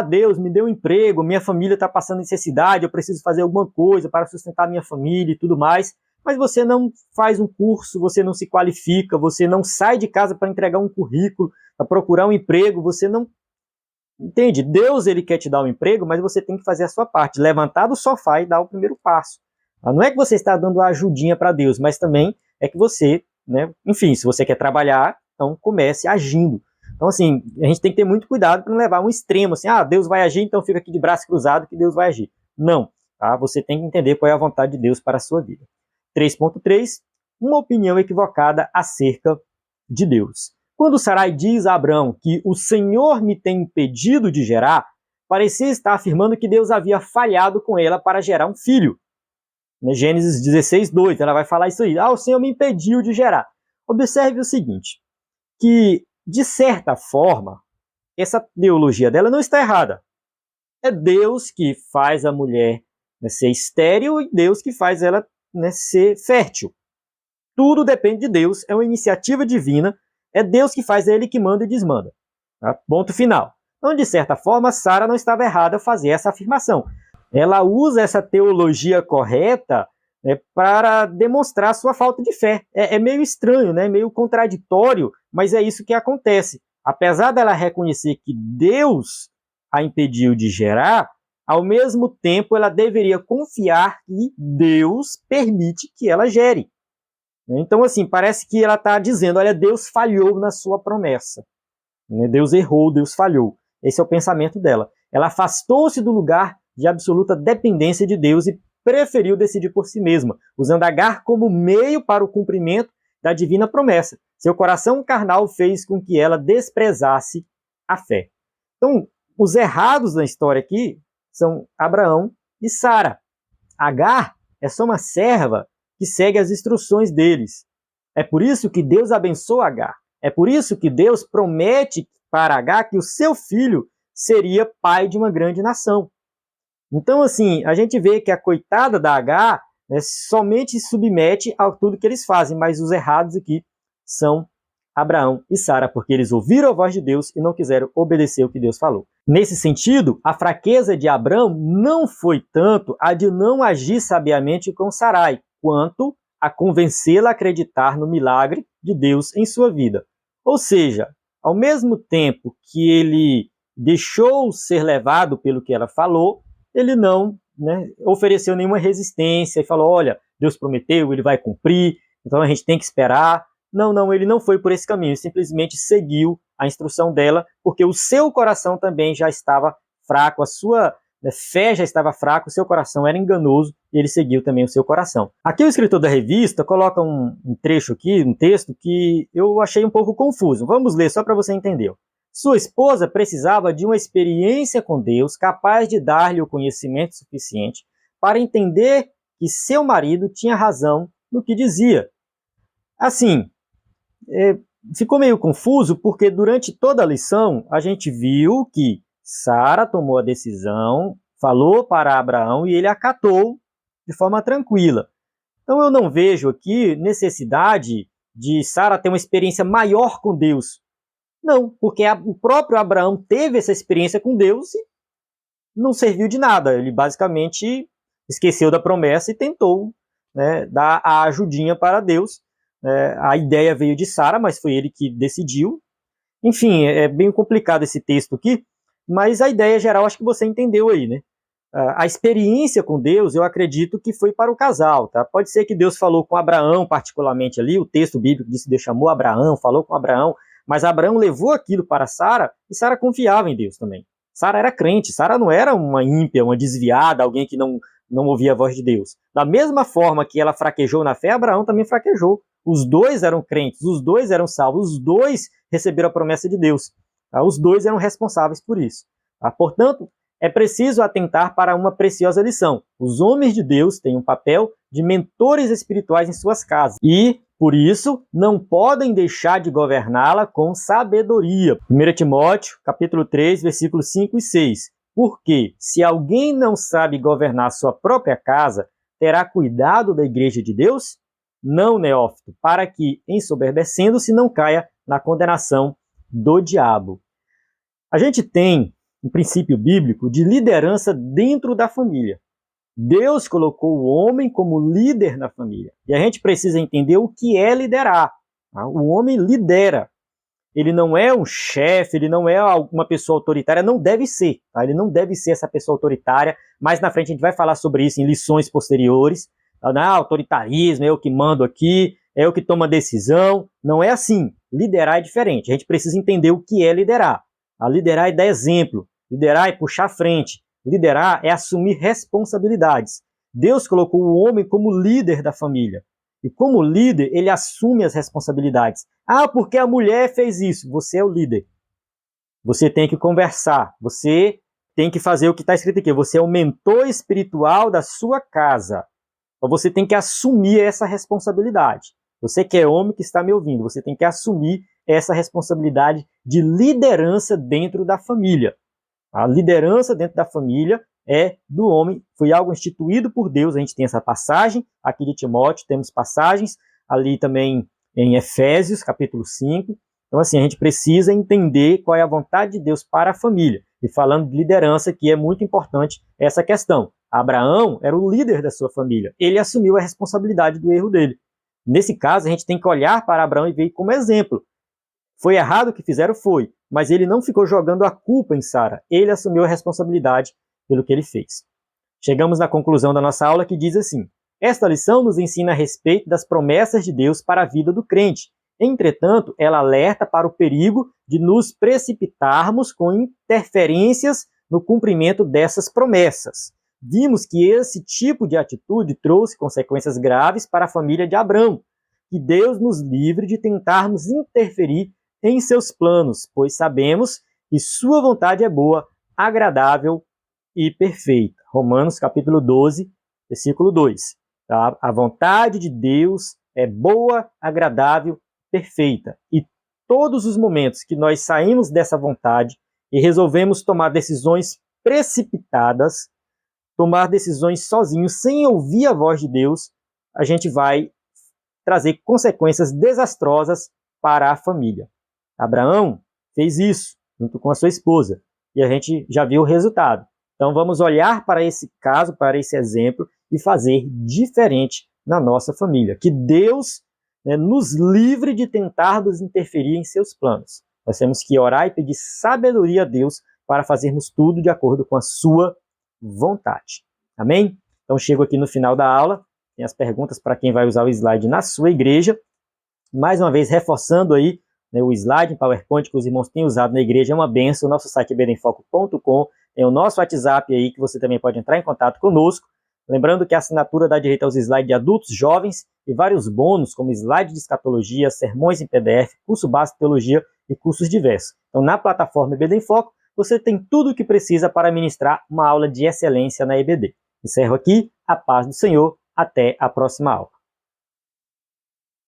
Deus me deu um emprego, minha família está passando necessidade, eu preciso fazer alguma coisa para sustentar minha família e tudo mais. Mas você não faz um curso, você não se qualifica, você não sai de casa para entregar um currículo, para procurar um emprego, você não... Entende? Deus, ele quer te dar um emprego, mas você tem que fazer a sua parte, levantar do sofá e dar o primeiro passo. Não é que você está dando a ajudinha para Deus, mas também é que você, né, enfim, se você quer trabalhar, então comece agindo. Então, assim, a gente tem que ter muito cuidado para não levar um extremo, assim, Deus vai agir, então fica aqui de braço cruzado que Deus vai agir. Não, tá? Você tem que entender qual é a vontade de Deus para a sua vida. 3.3, uma opinião equivocada acerca de Deus. Quando Sarai diz a Abraão que o Senhor me tem impedido de gerar, parecia estar afirmando que Deus havia falhado com ela para gerar um filho. Gênesis 16:2, ela vai falar isso aí. O Senhor me impediu de gerar. Observe o seguinte, que, de certa forma, essa teologia dela não está errada. É Deus que faz a mulher, né, ser estéril e Deus que faz ela, né, ser fértil. Tudo depende de Deus, é uma iniciativa divina, é Deus que faz, é Ele que manda e desmanda. Tá? Ponto final. Então, de certa forma, Sara não estava errada ao fazer essa afirmação. Ela usa essa teologia correta, né, para demonstrar sua falta de fé. É meio estranho, né, meio contraditório, mas é isso que acontece. Apesar dela reconhecer que Deus a impediu de gerar, ao mesmo tempo ela deveria confiar que Deus permite que ela gere. Então, assim, parece que ela está dizendo, olha, Deus falhou na sua promessa. Deus errou, Deus falhou. Esse é o pensamento dela. Ela afastou-se do lugar de absoluta dependência de Deus e preferiu decidir por si mesma, usando Agar como meio para o cumprimento da divina promessa. Seu coração carnal fez com que ela desprezasse a fé. Então, os errados da história aqui são Abraão e Sara. Agar é só uma serva que segue as instruções deles. É por isso que Deus abençoa Agar. É por isso que Deus promete para Agar que o seu filho seria pai de uma grande nação. Então, assim, a gente vê que a coitada da Agar, né, somente se submete a tudo que eles fazem, mas os errados aqui são Abraão e Sara, porque eles ouviram a voz de Deus e não quiseram obedecer o que Deus falou. Nesse sentido, a fraqueza de Abraão não foi tanto a de não agir sabiamente com Sarai, quanto a convencê-la a acreditar no milagre de Deus em sua vida. Ou seja, ao mesmo tempo que ele deixou ser levado pelo que ela falou, ele não, né, ofereceu nenhuma resistência e falou, olha, Deus prometeu, ele vai cumprir, então a gente tem que esperar. Não, ele não foi por esse caminho, ele simplesmente seguiu a instrução dela, porque o seu coração também já estava fraco, a sua fé já estava fraca, o seu coração era enganoso, e ele seguiu também o seu coração. Aqui o escritor da revista coloca um trecho aqui, um texto que eu achei um pouco confuso. Vamos ler só para você entender. Sua esposa precisava de uma experiência com Deus capaz de dar-lhe o conhecimento suficiente para entender que seu marido tinha razão no que dizia. Assim, ficou meio confuso porque durante toda a lição a gente viu que Sara tomou a decisão, falou para Abraão e ele acatou de forma tranquila. Então eu não vejo aqui necessidade de Sara ter uma experiência maior com Deus. Não, porque o próprio Abraão teve essa experiência com Deus e não serviu de nada. Ele basicamente esqueceu da promessa e tentou, né, dar a ajudinha para Deus. A ideia veio de Sara, mas foi ele que decidiu. Enfim, é bem complicado esse texto aqui, mas a ideia geral acho que você entendeu aí, né? A experiência com Deus, eu acredito que foi para o casal, tá? Pode ser que Deus falou com Abraão particularmente ali, o texto bíblico diz que Deus chamou Abraão, falou com Abraão, mas Abraão levou aquilo para Sara e Sara confiava em Deus também. Sara era crente, Sara não era uma ímpia, uma desviada, alguém que não ouvia a voz de Deus. Da mesma forma que ela fraquejou na fé, Abraão também fraquejou. Os dois eram crentes, os dois eram salvos, os dois receberam a promessa de Deus. Tá? Os dois eram responsáveis por isso. Tá? Portanto, é preciso atentar para uma preciosa lição. Os homens de Deus têm um papel de mentores espirituais em suas casas e, por isso, não podem deixar de governá-la com sabedoria. 1 Timóteo, capítulo 3, versículos 5 e 6. Porque, se alguém não sabe governar sua própria casa, terá cuidado da igreja de Deus? Não, neófito, para que, ensoberbecendo-se, não caia na condenação do diabo. A gente tem um princípio bíblico de liderança dentro da família. Deus colocou o homem como líder na família. E a gente precisa entender o que é liderar. Tá? O homem lidera. Ele não é um chefe, ele não é uma pessoa autoritária, não deve ser. Tá? Ele não deve ser essa pessoa autoritária. Mais na frente a gente vai falar sobre isso em lições posteriores. Autoritarismo, é eu que mando aqui, é eu que tomo a decisão. Não é assim. Liderar é diferente. A gente precisa entender o que é liderar. Liderar é dar exemplo. Liderar é puxar a frente. Liderar é assumir responsabilidades. Deus colocou o homem como líder da família. E como líder, ele assume as responsabilidades. Porque a mulher fez isso. Você é o líder. Você tem que conversar. Você tem que fazer o que está escrito aqui. Você é o mentor espiritual da sua casa. Então você tem que assumir essa responsabilidade. Você que é homem que está me ouvindo, você tem que assumir essa responsabilidade de liderança dentro da família. A liderança dentro da família é do homem, foi algo instituído por Deus. A gente tem essa passagem aqui de Timóteo, temos passagens ali também em Efésios, capítulo 5. Então, assim, a gente precisa entender qual é a vontade de Deus para a família. E falando de liderança, que é muito importante essa questão. Abraão era o líder da sua família. Ele assumiu a responsabilidade do erro dele. Nesse caso, a gente tem que olhar para Abraão e ver como exemplo. Foi errado o que fizeram? Foi. Mas ele não ficou jogando a culpa em Sara. Ele assumiu a responsabilidade pelo que ele fez. Chegamos na conclusão da nossa aula que diz assim: esta lição nos ensina a respeito das promessas de Deus para a vida do crente. Entretanto, ela alerta para o perigo de nos precipitarmos com interferências no cumprimento dessas promessas. Vimos que esse tipo de atitude trouxe consequências graves para a família de Abrão. Que Deus nos livre de tentarmos interferir em seus planos, pois sabemos que sua vontade é boa, agradável e perfeita. Romanos capítulo 12, versículo 2. Tá? A vontade de Deus é boa, agradável, perfeita. E todos os momentos que nós saímos dessa vontade e resolvemos tomar decisões precipitadas, tomar decisões sozinhos, sem ouvir a voz de Deus, a gente vai trazer consequências desastrosas para a família. Abraão fez isso junto com a sua esposa e a gente já viu o resultado. Então vamos olhar para esse caso, para esse exemplo e fazer diferente na nossa família. Que Deus, né, nos livre de tentarmos interferir em seus planos. Nós temos que orar e pedir sabedoria a Deus para fazermos tudo de acordo com a sua vontade. Amém? Então chego aqui no final da aula, tem as perguntas para quem vai usar o slide na sua igreja. Mais uma vez, reforçando aí, né, o slide em PowerPoint que os irmãos têm usado na igreja é uma benção. O nosso site é ebedenfoco.com, tem o nosso WhatsApp aí que você também pode entrar em contato conosco. Lembrando que a assinatura dá direito aos slides de adultos, jovens e vários bônus, como slide de escatologia, sermões em PDF, curso básico de teologia e cursos diversos. Então, na plataforma EBD em Foco, você tem tudo o que precisa para ministrar uma aula de excelência na EBD. Encerro aqui, a paz do Senhor, até a próxima aula.